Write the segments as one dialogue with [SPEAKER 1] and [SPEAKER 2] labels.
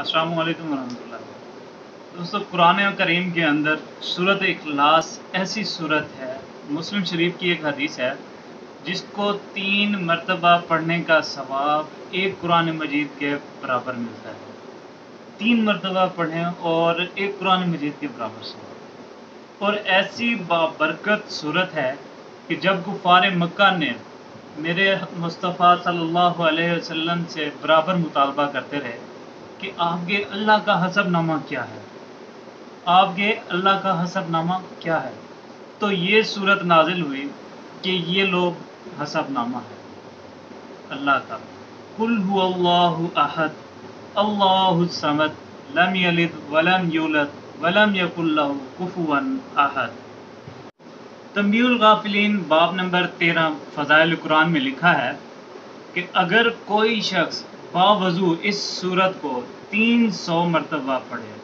[SPEAKER 1] अस्सलाम वालेकुम वरहमतुल्लाह। दोस्तों, कुरान करीम के अंदर सूरत इखलास ऐसी सूरत है, मुस्लिम शरीफ की एक हदीस है, जिसको 3 मरतबा पढ़ने का सवाब एक कुरान मजीद के बराबर मिलता है। 3 मरतबा पढ़ें और एक कुरान मजीद के बराबर सवाब। और ऐसी बाबरकत सूरत है कि जब कुफार मक्का ने मेरे मुस्तफ़ा सल्लल्लाहु अलैहि वसल्लम से बराबर मुतालबा करते रहे कि आपके अल्लाह का हसबनामा क्या है, आपके अल्लाह का हसबनामा क्या है, तो ये सूरत नाजिल हुई कि ये लोग हसबनामा है अल्लाह का। कुल हुवल्लाहु अहद अल्लाहुस समद लम यलिद वलम यूलद वलम यकुल लहू कुफुवन अहद। तंबीहुल गाफिलीन बाब नंबर 13 फ़ज़ाइल कुरान में लिखा है कि अगर कोई शख्स बावजू इस सूरत को 300 मरतबा पढ़े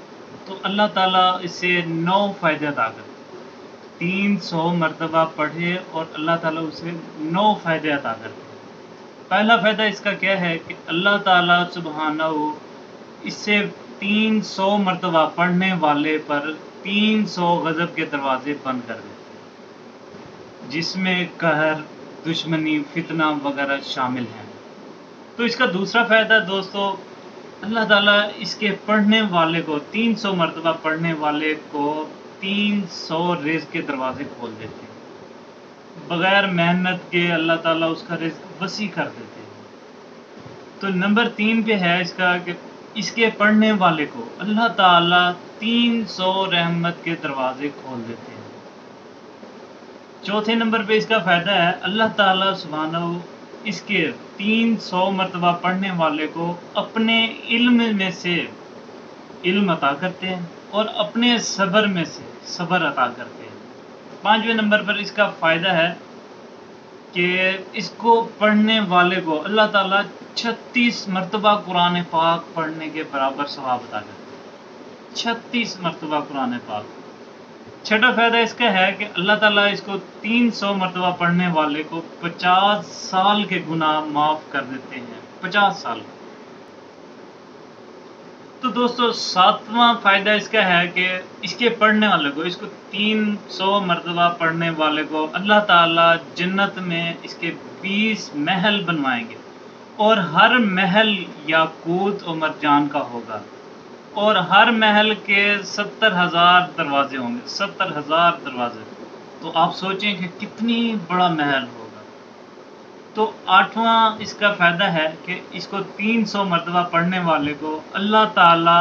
[SPEAKER 1] तो अल्लाह ताला इससे 9 फ़ायदे अता करते। 300 मरतबा पढ़े और अल्लाह ताला उसे 9 फ़ायदे अता करते। पहला फ़ायदा इसका क्या है कि अल्लाह ताला सुब्हानहू इससे 300 मरतबा पढ़ने वाले पर 300 गज़ब के दरवाजे बंद कर देते, जिसमें कहर, दुश्मनी, फितना वगैरह शामिल हैं। तो इसका दूसरा फ़ायदा दोस्तों, अल्लाह ताला इसके पढ़ने वाले को 300 मरतबा पढ़ने वाले को 300 रिज़्क़ के दरवाजे खोल देते हैं। बग़ैर मेहनत के अल्लाह ताला उसका रिज़्क़ वसी कर देते हैं। तो नंबर 3 पे है इसका कि इसके पढ़ने वाले को अल्लाह ताला 300 रहमत के दरवाजे खोल देते हैं। चौथे नंबर पे इसका फ़ायदा है अल्लाह ताला सुब्हानहू इसके 300 मरतबा पढ़ने वाले को अपने इल्म में से इल्म अता करते हैं और अपने सब्र में से सब्र अता करते हैं। 5वें नंबर पर इसका फ़ायदा है कि इसको पढ़ने वाले को अल्लाह ताला 36 मरतबा कुरान पाक पढ़ने के बराबर सवाब अता करते हैं। 36 मरतबा कुरान पाक। छठा फ़ायदा इसका है कि अल्लाह ताला इसको 300 मरतबा पढ़ने वाले को 50 साल के गुनाह माफ़ कर देते हैं। 50 साल। तो दोस्तों, 7वां फ़ायदा इसका है कि इसके पढ़ने वाले को, इसको 300 मरतबा पढ़ने वाले को अल्लाह ताला जन्नत में इसके 20 महल बनवाएंगे और हर महल याकूत और मरजान का होगा और हर महल के 70,000 दरवाजे होंगे। 70,000 दरवाजे। तो आप सोचें कि कितनी बड़ा महल होगा। तो 8वां इसका फ़ायदा है कि इसको 300 मरतबा पढ़ने वाले को अल्लाह ताला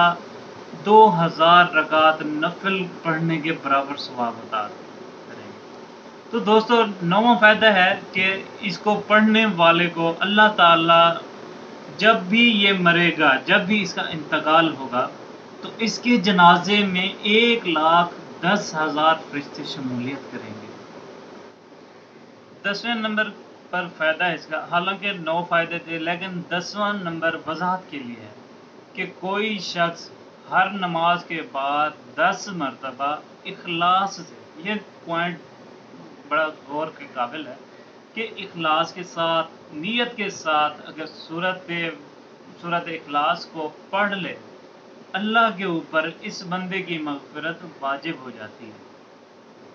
[SPEAKER 1] 2000 रकात नफल पढ़ने के बराबर सवाब अता करेंगे। तो दोस्तों, 9वां फ़ायदा है कि इसको पढ़ने वाले को अल्लाह ताला जब भी ये मरेगा, जब भी इसका इंतकाल होगा, तो इसके जनाजे में 1,10,000 फरिश्ते शमूलियत करेंगे। 10वें नंबर पर फ़ायदा है इसका, हालांकि 9 फ़ायदे थे, लेकिन 10वां नंबर वजाहत के लिए है कि कोई शख्स हर नमाज के बाद 10 मरतबा इखलास से, ये पॉइंट बड़ा गौर के काबिल है कि इखलास के साथ, नीयत के साथ अगर सूरत इखलास को पढ़ ले, अल्लाह के ऊपर इस बंदे की मग़फ़िरत वाजिब हो जाती है।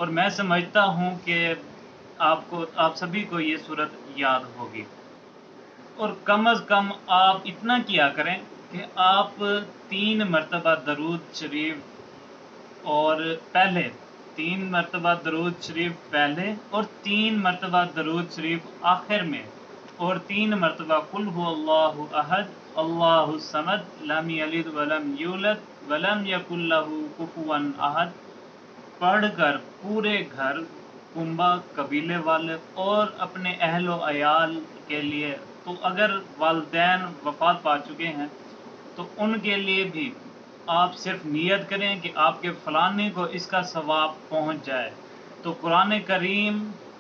[SPEAKER 1] और मैं समझता हूँ कि आप सभी को ये सूरत याद होगी। और कम अज़ कम आप इतना किया करें कि आप 3 मरतबा दरूद शरीफ और पहले 3 मरतबा दरूद शरीफ पहले और 3 मरतबा दरूद शरीफ आखिर में और 3 मरतबा कुल हुवल्लाहु अहद अल्लाहुस समद लम यलिद वलम यूलद वलम यकुल लहू कुफुवन अहद पढ़कर पूरे घर, कुंबा, कबीले वाले और अपने अहलो अयाल के लिए, तो अगर वालिदैन वफ़ात पा चुके हैं तो उनके लिए भी आप सिर्फ नियत करें कि आपके फ़लाने को इसका सवाब पहुंच जाए, तो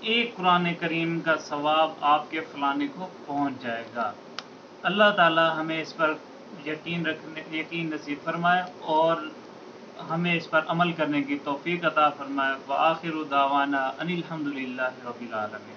[SPEAKER 1] एक कुरान करीम का सवाब आपके फ़लाने को पहुंच जाएगा। अल्लाह ताला हमें इस पर यकीन नसीब फरमाए और हमें इस पर अमल करने की तौफ़ीक़ अता फरमाए। व आखिरु दावाना अनिल हम्दुलिल्लाहि रब्बिल आलमीन।